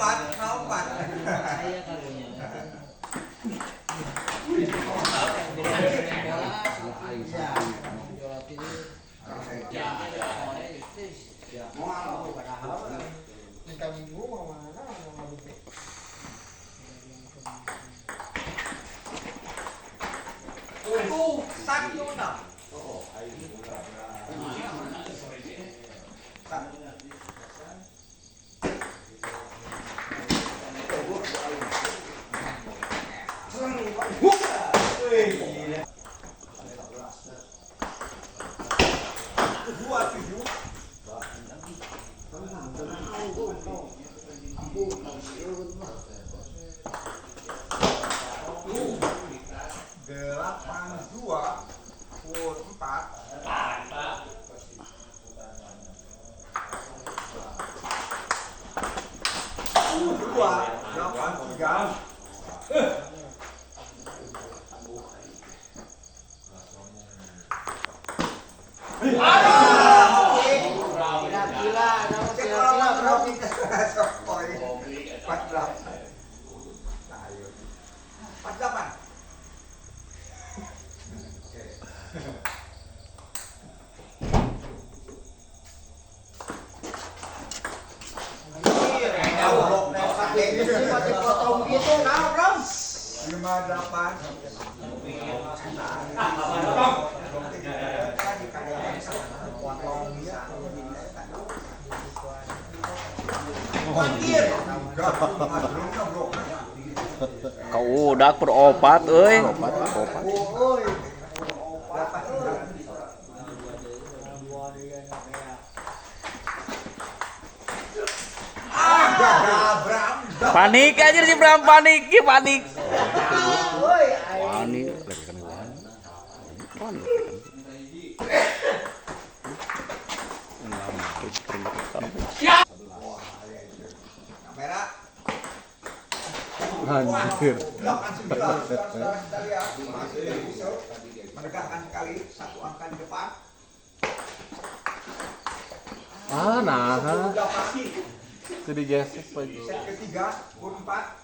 Empat. Saya karunya. Minta minggu mau mana mau ngadu. Satu enam. Delapan dua puluh empat. Dua delapan tiga. Potong gitu nah, Bro. 58. Kau udah berobat, euy. Panik aja si Bram, panik. Panik lagi kan panik. Kamera. Anjir. 89 saudara sekalian, masih bisa menegakkan sekali satu angka di depan. Nah. Udah pasti. Itu digesek Set ketiga, pun 4.